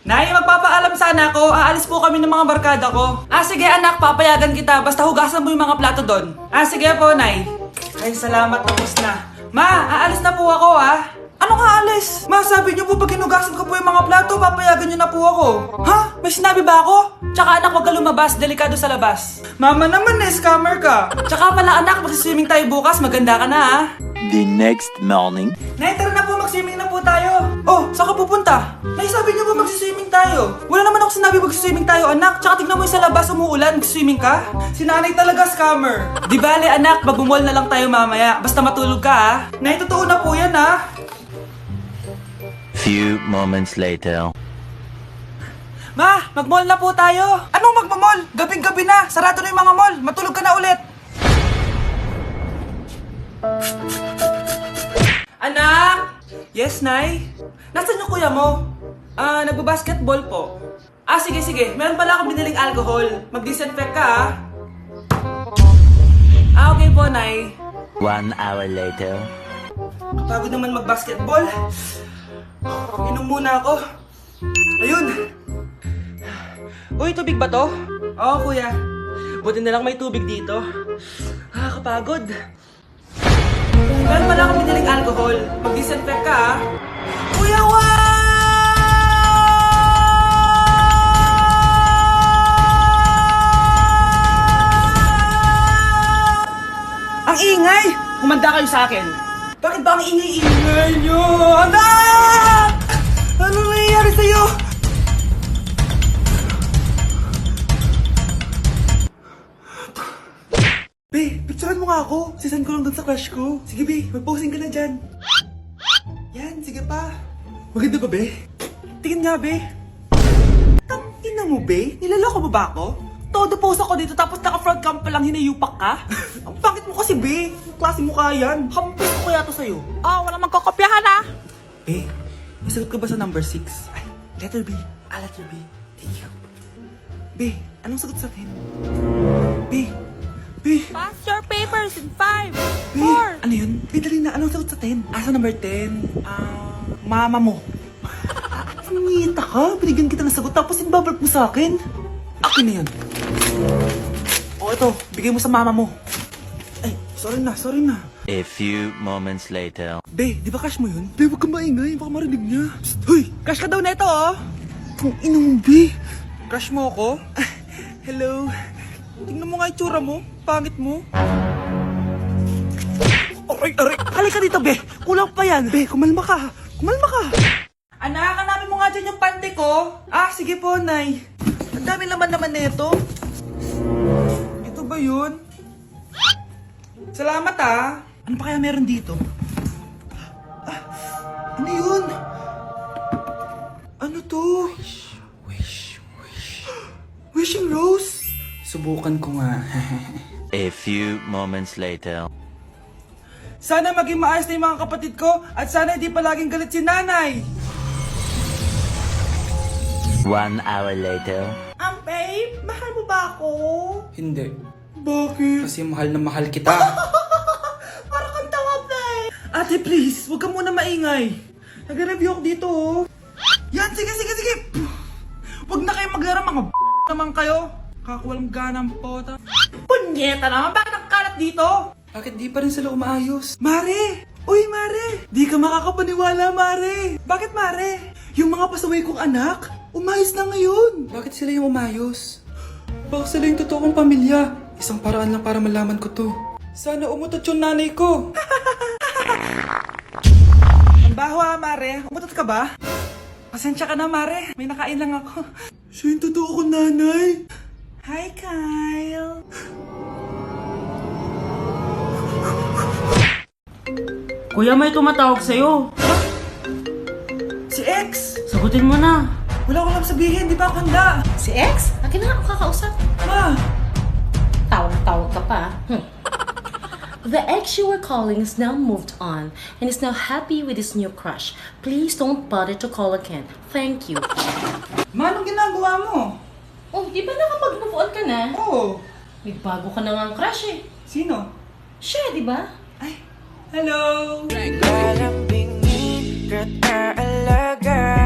Nay, magpapaalam sana ako. Aalis po kami ng mga barkada ko. Sige anak, papayagan kita. Basta hugasan mo yung mga plato doon. Sige po, Nay. Ay, salamat. Tapos na. Ma, aalis na po ako, Anong aalis? Ma, sabi niyo po pag hinugasan ko po yung mga plato, papayagan niyo na po ako. Ha? May sinabi ba ako? Tsaka anak, huwag ka lumabas. Delikado sa labas. Mama naman, scammer ka. Tsaka pala anak, magsiswimming tayo bukas. Maganda ka na, The next morning. Nay, tara na po, mag-swimming na po tayo. Oh, saan ka pupunta? Nay, sabi niyo po mag-swimming tayo. Wala naman ako sinabi mag-swimming tayo, anak. Tsaka tignan mo yung sa labas, umuulan, mag-swimming ka. Si nanay talaga scammer. Di bale, anak, mag-mall na lang tayo mamaya. Basta matulog ka, Nay, totoo na po yan, Few moments later. Ma, mag-mall na po tayo. Anong mag-mall? Gabing-gabi na. Sarado na yung mga mall. Matulog ka na ulit. Anak! Yes, Nay? Nasaan yung kuya mo? Nagbabasketball po. Sige. Meron pala akong biniling alcohol. Mag-disinfect ka, okay po, Nay. 1 hour later. Kapagod naman mag-basketball. Inom muna ako. Ayun. Uy, tubig ba to? Oo, kuya. Buti na lang may tubig dito. Kapagod. Meron pala akong biniling alcohol. Mag-disinfect ka, Kuya, Ang ingay! Kumanda kayo sa akin. Bakit ba ang ingay-ingay nyo? Anak! Ano nangyayari sa'yo? Be, picturean mo nga ako. Sisend ko lang dun sa crush ko. Sige, Be, mag-posing ka na dyan. Yan, sige pa. Maganda ba, Be? Tingin nga, Be. Tangina mo, Be? Nilaloko mo ba ako? Todo post ako dito tapos naka-front cam pa lang hinayupak ka? Ang pangit mo kasi, Be. Ang klase mo kaya yan. Hampis ko kaya to sa'yo. Wala magkokopyahan Be, nasagot ka ba sa number 6? Ay, letter B. Letter B. Thank you. Be, anong sagot sa 10? Be. Pass your papers in 5, Be, 4. ano yun? Be, dali na. Anong sagot sa 10? Sa number 10? Mama mo. Nangita ka? Binigyan kita ng sagot tapos inbabalik mo sa akin? Akin na yun. Ito. Bigay mo sa mama mo. Ay, sorry na. A few moments later. Be, di ba crush mo yun? Be, huwag kang maingay. Baka marinig niya. Psst, hoy! Crush ka daw na ito, Kung inong, Be. Crush mo ako? Hello. Tingnan mo nga itsura mo. Pangit mo. Aray! Halika dito, Be. Kulang pa yan. Be, kumalma ka. Anak, hanapin mo nga dyan yung pante ko. Sige po, Nay. Ang dami naman nito. Ito ba yun? Salamat, Ano pa kaya meron dito? Ano yun? Ano to? Wishing rose? Subukan ko nga. A few moments later. Sana maging maayos na yung mga kapatid ko at sana hindi palaging galit si nanay. 1 hour later. Babe, mahal mo ba ako? Hindi. Bakit? Kasi mahal na mahal kita. Para kang tawa, babe. Ate, please, huwag ka muna maingay. Nag-review ako dito, Yan, sige. Huwag na kayo maglaro, mga naman kayo. Kakawalang ganang pota. Punyeta naman, bakit ang kalat dito? Bakit di pa rin sila umaayos? Mare! Uy, Mare! Di ka makakapaniwala, Mare! Bakit, Mare? Yung mga pasaway kong anak, umayos na ngayon. Bakit sila yung umayos? Baka sila yung totoong pamilya. Isang paraan lang para malaman ko to. Sana umutot yung nanay ko. Ang baho, Mare. Umutot ka ba? Pasensya ka na, Mare. May nakain lang ako. Siya yung totoo kong nanay. Hi, Kyle. Kuya, may tumatawag sa'yo. Si X! Sagutin mo na. Wala ko lang sabihin, di ba ako handa? Si X? Akin na ako kakausap. Ma! Tawag ka pa. The ex you were calling is now moved on and is now happy with his new crush. Please don't bother to call again. Thank you. Ma, anong ginagawa mo? Oh, di ba nakapag-move on ka na? Oo. May bago ka na nga ang crush eh. Sino? Siya, di ba? Ay, hello! Kalambingin, kat alaga,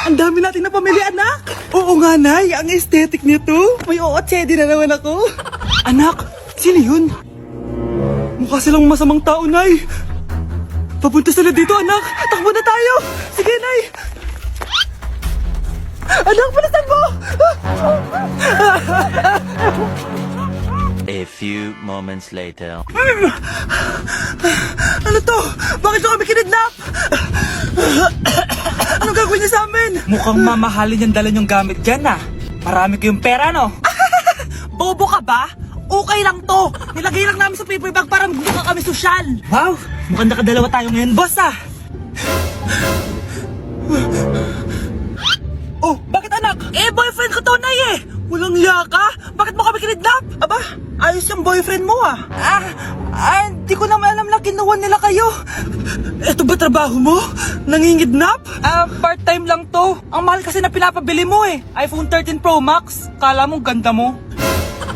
Ang dami natin na pamilya, anak! Oo nga, Nay! Ang aesthetic nito! May ootsedi na naman ako! Anak! Sino yun? Mukha silang masamang tao, Nay! Papunta sila dito, anak! Takbo na tayo! Sige, Nay! Anak, palasan mo! A few moments later. Ano to? Bakit nyo kami kinidnap? Anong gagawin niya sa amin? Mukhang mamahalin yung dala yung gamit dyan ah. Marami kayong pera no? Bobo ka ba? Okay lang to. Nilagay lang namin sa paper bag para magbuka kami sosyal. Wow! Mukhang nakadalawa tayo ngayon, boss ah! Oh, bakit anak? Eh, boyfriend ko to, Nay eh. Walang liya ka? Bakit mo kami kinidnap? Aba, ayos yung boyfriend mo ah. Hindi ko naman alam na kinuha nila kayo. Eto ba trabaho mo? Nangingidnap? Part-time lang to. Ang mahal kasi na pinapabili mo eh. iPhone 13 Pro Max. Kala mo ganda mo.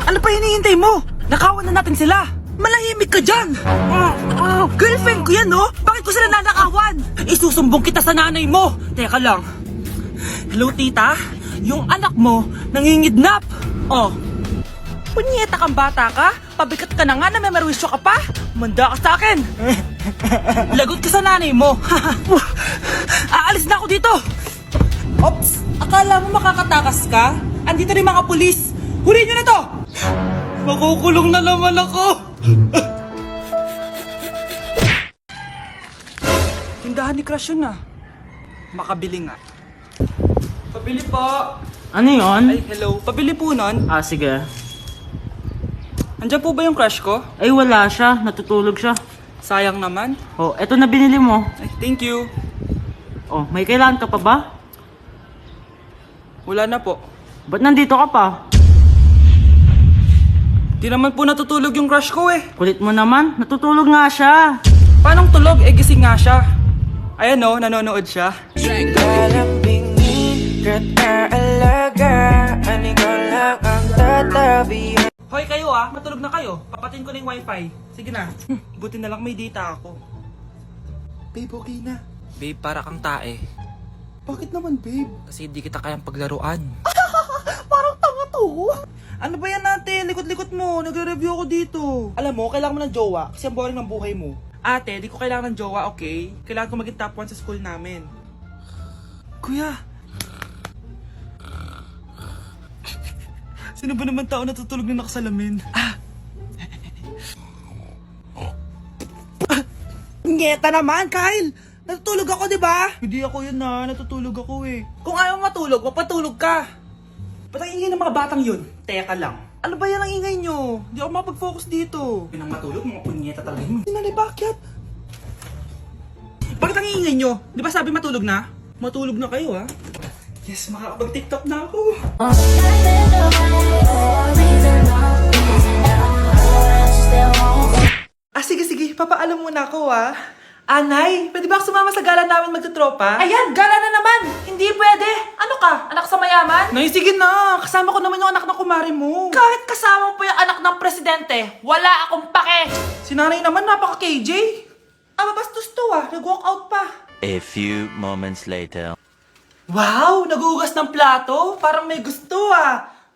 Ano pa hinihintay mo? Nakawan na natin sila. Malahimik ka dyan! Girlfriend ko yan, no? Bakit ko sila nanakawan? Isusumbong kita sa nanay mo! Teka lang. Hello, tita? Yung anak mo, nangingidnap! Oh. Punyeta kang bata ka? Pabikat ka na nga na may marwisyo ka pa? Manda ka sa akin! Lagot ka sa nanay mo! Aalis na ako dito! Ops! Akala mo makakatakas ka? Andito rin mga pulis. Huli nyo na to! Makukulong na naman ako! Tindahan ni Crush yun ah. Makabili nga. Pabili po. Ano yun? Ay, hello. Pabili po nun. Ah, sige. Andiyan po ba yung crush ko? Ay, wala siya. Natutulog siya. Sayang naman. Oh, eto na binili mo. Ay, thank you. Oh, may kailangan ka pa ba? Wala na po. Ba't nandito ka pa? Di naman po natutulog yung crush ko eh. Kulit mo naman. Natutulog nga siya. Paanong tulog? Eh, gising nga siya. Ayan o, nanonood siya. Hoy kayo ah, matulog na kayo. Papatin ko na yung wifi. Sige na. Buti na lang may data ako. Babe, okay na. Babe, para kang tae. Bakit naman, babe? Kasi hindi kita kayang paglaruan. Parang tanga to. Ano ba yan natin? Likot-likot mo. Nagre-review ako dito. Alam mo, kailangan mo ng jowa kasi ang boring ng buhay mo. Ate, di ko kailangan ng jowa, okay? Kailangan ko maging top 1 sa school namin. Kuya. Sino ba naman tao natutulog na nakasalamin? Ngeta naman, Kyle! Natutulog ako, di ba? Hindi ako yun na, natutulog ako eh. Kung ayaw matulog, mapatulog ka. Ba't ang ingay ng mga batang yun? Teka lang. Ano ba yan ang ingay nyo? Hindi ako makapag-focus dito. Yun ang matulog, mga punyeta talaga yun. Sinanay, bakit? Bakit ang ingay nyo? Di ba sabi matulog na? Matulog na kayo ha? Yes, makakapag-tiktok na ako. Sige, papaalam muna ako Anay, pwede ba ako sumama sa gala namin magtutropa? Ayan, gala na naman! Hindi pwede! Ano ka? Anak sa mayaman? Nay, sige na. Kasama ko naman yung anak ng kumari mo. Kahit kasama mo pa yung anak ng presidente, wala akong pake! Si nanay naman, napaka-KJ. Mabastos to nag-walk out pa. A few moments later. Wow, nagugas ng plato. Parang may gusto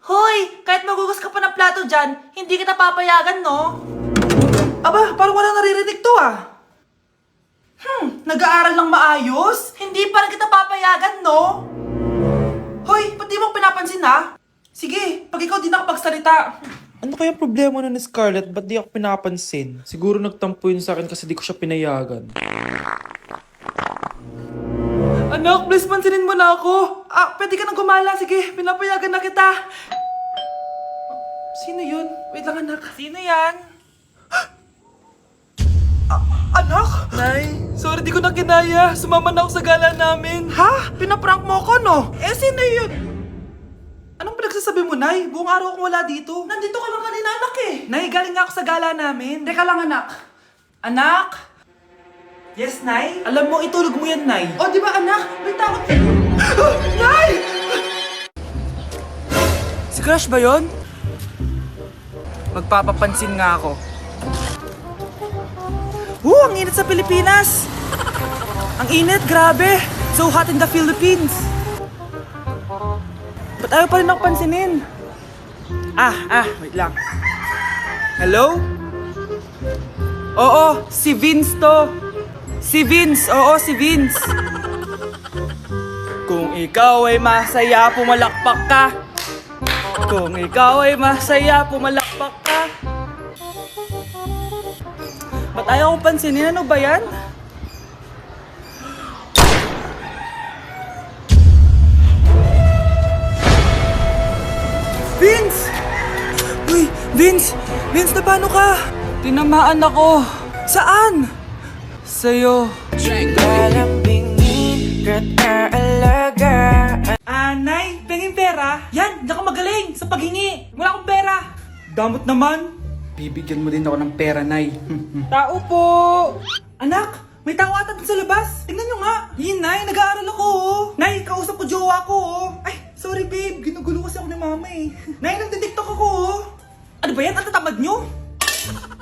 Hoy, kahit magugas ka pa ng plato dyan, hindi kita papayagan, no? Aba, parang wala naririnig to Nag-aaral ng maayos? Hindi pa rin kita papayagan, no? Hoy, ba't di mo pinapansin Sige, pag ikaw di nakapagsalita. Ano kaya problema na ni Scarlett? Ba't di ako pinapansin? Siguro nagtampo yun sa akin kasi di ko siya pinayagan. Anak, please pansinin mo na ako. Pwede ka nang gumala. Sige, pinapayagan na kita. Sino yun? Wait lang, anak. Sino yan? Anak? Nay, sorry di ko na kinaya. Sumama na ako sa gala namin. Ha? Pinaprank mo ko, no? Sino yun? Anong pinagsasabi mo, Nay? Buong araw akong wala dito. Nandito ka lang kanina, anak Nay, galing nga ako sa gala namin. Teka lang, anak. Anak? Yes, Nay? Alam mo, itulog mo yan, Nay. O, di ba, anak? May takot. Nay! Si Crush ba yun? Magpapapansin nga ako. Ang init sa Pilipinas! Ang init, grabe! So hot in the Philippines! Ba't ayaw pa rin ako pansinin? Wait lang. Hello? Oo, si Vince to. Si Vince, oo, si Vince. Kung ikaw ay masaya, pumalakpak ka. Kung ikaw ay masaya, pumalakpak ka. Ba't ayaw ko pansinin? Ano ba yan? Vince! Uy, Vince! Vince, na paano ka? Tinamaan ako. Saan? Sa'yo. Nay, pengin pera? Yan, di ako magaling sa paghingi. Wala akong pera. Damot naman. Bibigyan mo din ako ng pera, Nay. Tao po! Anak, may tao ata dun sa labas. Tingnan nyo nga. Yun, Nay, nag-aaral ako. Nay, kausap ko jowa ko. Ay, sorry babe, ginugulo kasi ako ni mama eh. Nay, nagtitiktok ako. Ano ba yan? Ang tatamad nyo?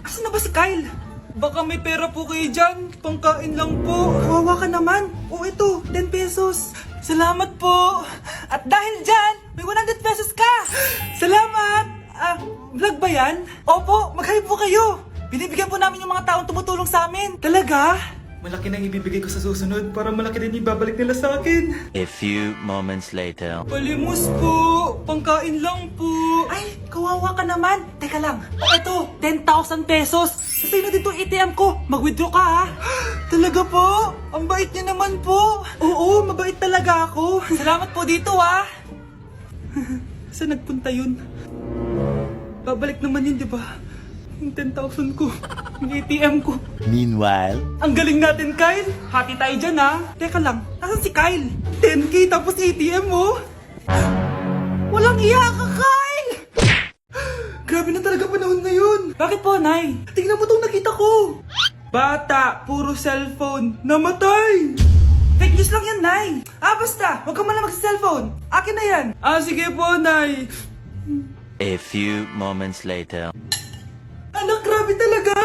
Asan na ba si Kyle? Baka may pera po kayo dyan. Pangkain lang po. Kawawa ka naman. O ito, 10 pesos. Salamat po. At dahil dyan, may 100 pesos ka. Salamat. Vlog ba yan? Opo, mag-hype po kayo. Binibigyan po namin yung mga taong tumutulong sa amin. Talaga? Malaki nang ibibigay ko sa susunod para malaki din ibabalik nila sa akin. A few moments later. Palimos po! Pangkain lang po! Ay, kawawa ka naman! Teka lang, eto, 10,000 pesos! Sasay na dito ATM ko! Mag-withdraw ka ha! Talaga po? Ang bait niya naman po! Oo, mabait talaga ako! Salamat po dito ha! Saan nagpunta yun? Babalik naman yun, di ba? Yung 10,000 ko, yung ATM ko. Meanwhile. Ang galing natin, Kyle! Hati tayo dyan, ha? Teka lang, nasan si Kyle? 10K tapos ATM mo? Walang iya ka, Kyle! Grabe na talaga panahon ngayon. Bakit po, Nay? Tingnan mo itong nakita ko. Bata, puro cellphone, namatay! Fake news lang yan, Nay. Basta, huwag ka man lang mag-cellphone. Akin na yan. Sige po, Nay. A few moments later. Anak, grabe talaga!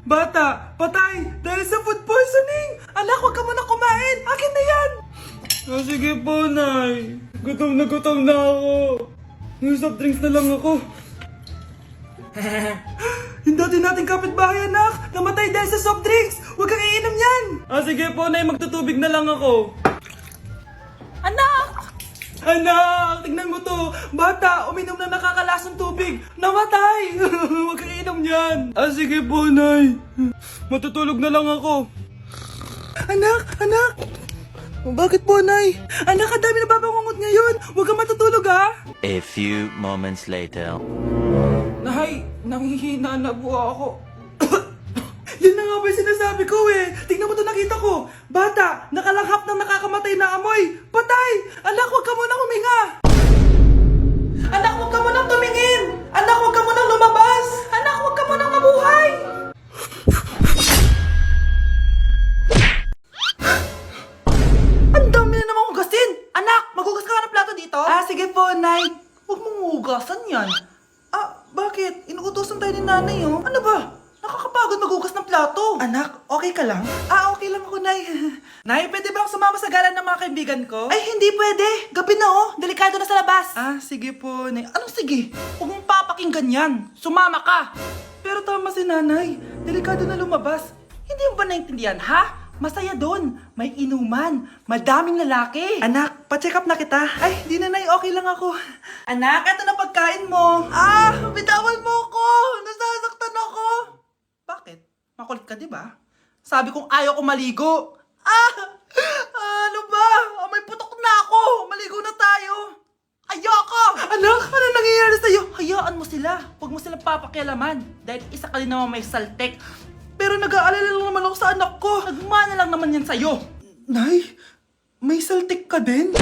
Bata, patay dahil sa food poisoning! Anak, huwag ka muna kumain! Akin na yan! Sige po, Nay. Gutom na ako. Yung soft drinks na lang ako. Yung dati nating kapitbahay, anak! Namatay dahil sa soft drinks! Huwag kang iinom yan! Sige po, Nay. Magtutubig na lang ako. Anak! Anak! Tignan mo to! Bata, uminom na nakakalasang tubig! Namatay! Huwag kang inom yan! Sige po, Nay. Matutulog na lang ako. Anak! Anak! Bakit po, Nay? Anak, ang dami na babangungot ngayon! Huwag kang matutulog, ha? A few moments later. Nay, nanghihina na po ako. Yan na nga ba yung sinasabi ko eh. Tingnan mo to, nakita ko. Bata, nakalanghap ng nakakamatay na amoy. Patay! Anak, huwag ka munang huminga. Anak, huwag ka munang tumingin. Anak, huwag ka munang lumabas. Anak, huwag ka munang mabuhay. Ang dami na namang hugasin. Anak, maghugas ka nga ng plato dito. Sige po, Nay. Huwag mong hugasan yan. Bakit? Inuutosan tayo ni Nanay, oh. Ano ba? Nakakapagod maghugas ng plato. Anak, okay ka lang? Okay lang ako, Nay. Nay, pwede ba akong sumama sa gala ng mga kaibigan ko? Ay, hindi pwede. Gabi na, oh. Delikado na sa labas. Sige po, Nay. Anong sige? Huwag mong papakinggan yan. Sumama ka. Pero tama si Nanay. Delikado na lumabas. Hindi mo ba naintindihan, ha? Masaya doon. May inuman. Madaming lalaki. Anak, pa-check up na kita. Ay, di na, Nay. Okay lang ako. Anak, eto na pagkain mo. Bitawan mo ako. Nasasaktan ako. Bakit? Makulit ka, di ba? Sabi kong ayaw ko maligo. Ano ba? May putok na ako. Maligo na tayo. Ayoko! Anak, ano nangyayari sa'yo? Hayaan mo sila. Huwag mo silang papakialaman. Dahil isa ka din naman may saltek. Pero nag-aalala lang naman ako sa anak ko. Nagmana lang naman yan sa'yo. Nay, may saltik ka din?